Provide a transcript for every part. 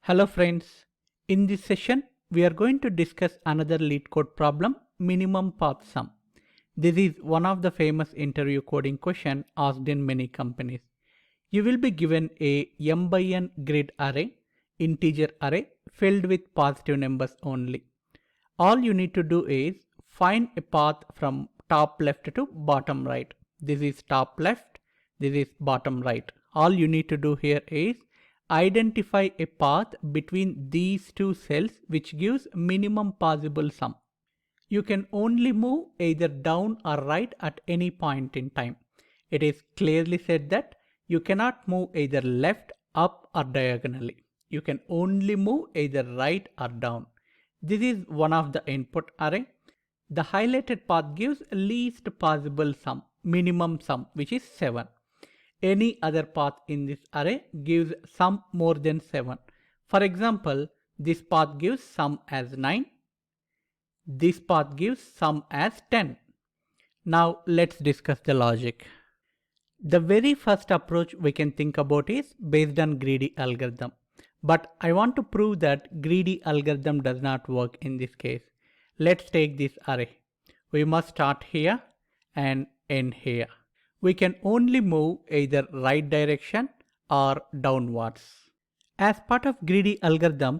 Hello friends, in this session we are going to discuss another LeetCode problem, minimum path sum. This is one of the famous interview coding question asked in many companies. You will be given a m by n grid array, integer array filled with positive numbers only. All you need to do is find a path from top left to bottom right. This is top left, this is bottom right. All you need to do here is identify a path between these two cells which gives minimum possible sum. You can only move either down or right at any point in time. It is clearly said that you cannot move either left, up or diagonally. You can only move either right or down. This is one of the input array. The highlighted path gives least possible sum, minimum sum, which is 7. Any other path in this array gives sum more than 7. For example, this path gives sum as 9. This path gives sum as 10. Now let's discuss the logic. The very first approach we can think about is based on greedy algorithm. But I want to prove that greedy algorithm does not work in this case. Let's take this array. We must start here and end here. We can only move either right direction or downwards. As part of greedy algorithm,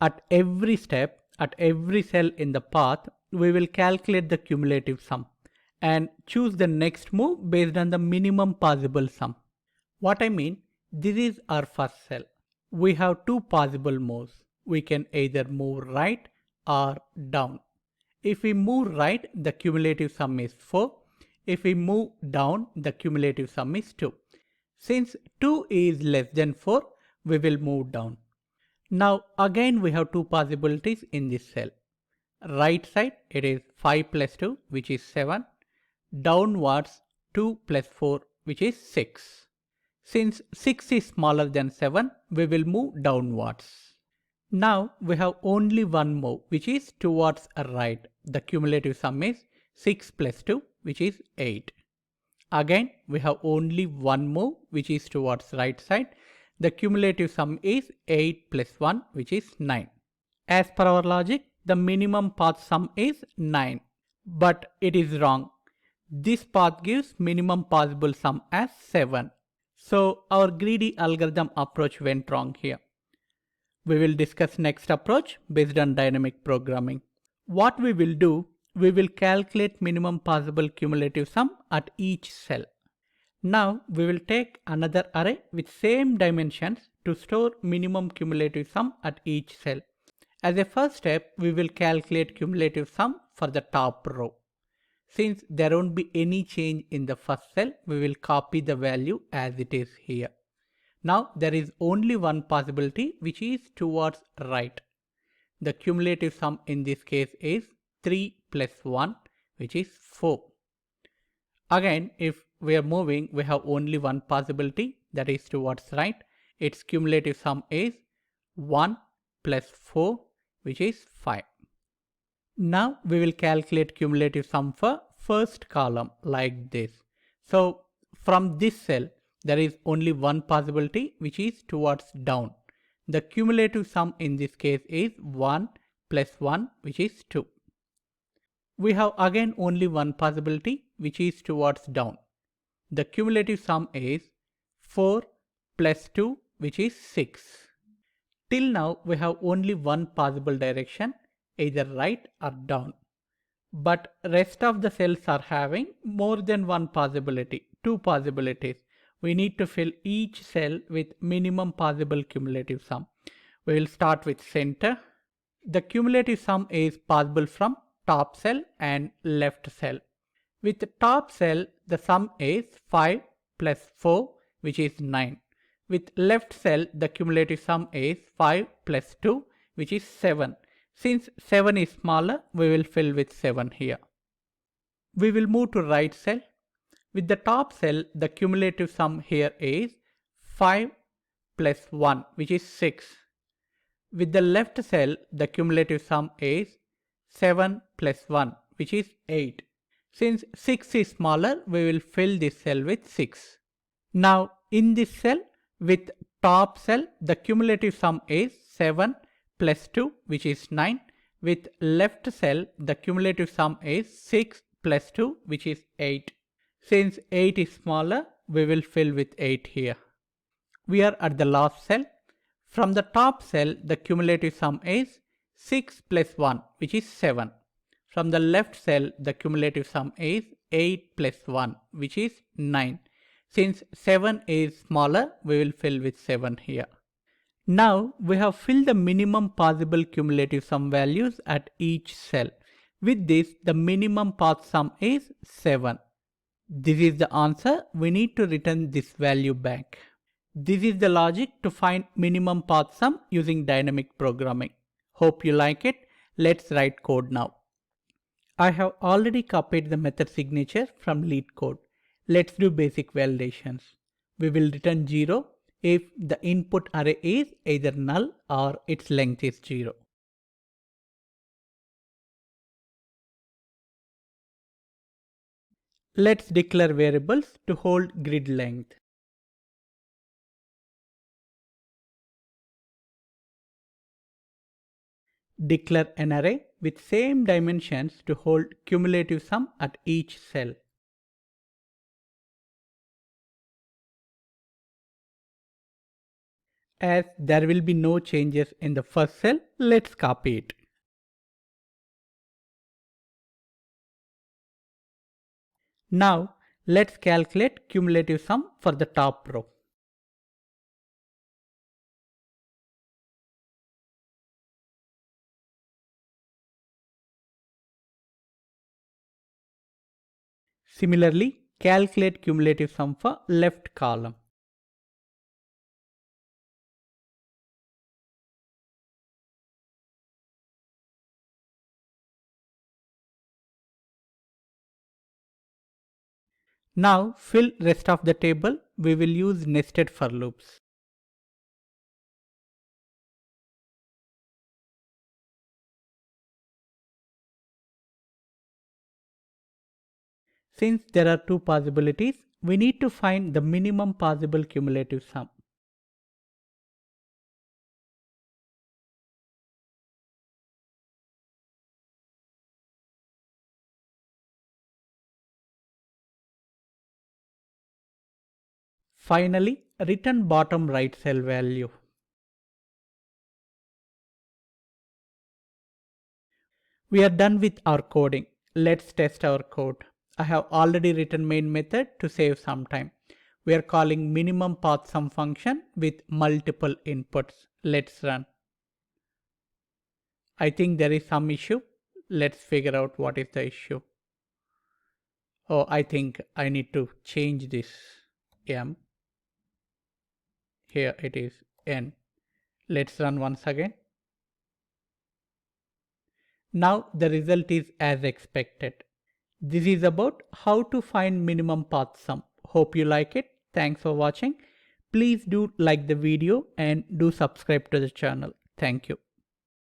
at every step, at every cell in the path, we will calculate the cumulative sum and choose the next move based on the minimum possible sum. What I mean, this is our first cell. We have two possible moves. We can either move right or down. If we move right, the cumulative sum is 4. If we move down, the cumulative sum is 2. Since 2 is less than 4, we will move down. Now again we have two possibilities in this cell. Right side it is 5 plus 2 which is 7. Downwards 2 plus 4 which is 6. Since 6 is smaller than 7, we will move downwards. Now we have only one move which is towards right. The cumulative sum is 6 plus 2 which is 8. Again we have only one move which is towards right side. The cumulative sum is 8 plus 1 which is 9. As per our logic, the minimum path sum is 9. But it is wrong. This path gives minimum possible sum as 7. So our greedy algorithm approach went wrong here. We will discuss next approach based on dynamic programming. What we will do, we will calculate minimum possible cumulative sum at each cell. Now we will take another array with same dimensions to store minimum cumulative sum at each cell. As a first step, we will calculate cumulative sum for the top row. Since there won't be any change in the first cell, we will copy the value as it is here. Now there is only one possibility which is towards right. The cumulative sum in this case is 3 plus 1 which is 4. Again, if we are moving, we have only one possibility, that is towards right. Its cumulative sum is 1 plus 4 which is 5. Now we will calculate cumulative sum for first column like this. So from this cell there is only one possibility which is towards down. The cumulative sum in this case is 1 plus 1 which is 2. We have again only one possibility which is towards down. The cumulative sum is 4 plus 2 which is 6. Till now we have only one possible direction, either right or down. But rest of the cells are having more than one possibility, two possibilities. We need to fill each cell with minimum possible cumulative sum. We will start with center. The cumulative sum is possible from top cell and left cell. With the top cell, the sum is 5 plus 4 which is 9. With left cell, the cumulative sum is 5 plus 2 which is 7. Since 7 is smaller, we will fill with 7 here. We will move to right cell. With the top cell, the cumulative sum here is 5 plus 1 which is 6. With the left cell, the cumulative sum is 7 plus 1 which is 8. Since 6 is smaller, we will fill this cell with 6. Now in this cell, with top cell, the cumulative sum is 7 plus 2, which is 9. With left cell, the cumulative sum is 6 plus 2, which is 8. Since 8 is smaller, we will fill with 8 here. We are at the last cell. From the top cell, the cumulative sum is 6 plus 1, which is 7. From the left cell, the cumulative sum is 8 plus 1, which is 9. Since 7 is smaller, we will fill with 7 here. Now we have filled the minimum possible cumulative sum values at each cell. With this, the minimum path sum is 7. This is the answer. We need to return this value back. This is the logic to find minimum path sum using dynamic programming. Hope you like it. Let's write code now. I have already copied the method signature from LeetCode. Let's do basic validations. We will return 0 if the input array is either null or its length is 0. Let's declare variables to hold grid length. Declare an array with same dimensions to hold cumulative sum at each cell. As there will be no changes in the first cell, let's copy it. Now let's calculate cumulative sum for the top row. Similarly, calculate cumulative sum for left column. Now fill rest of the table. We will use nested for loops. Since there are two possibilities, we need to find the minimum possible cumulative sum. Finally, return bottom right cell value. We are done with our coding. Let's test our code. I have already written main method to save some time. We are calling minimum path sum function with multiple inputs. Let's run. I think there is some issue. Let's figure out what is the issue. Oh, I think I need to change this m. Here it is n. Let's run once again. Now the result is as expected. This is about how to find minimum path sum. Hope you like it. Thanks for watching. Please do like the video and do subscribe to the channel. Thank you.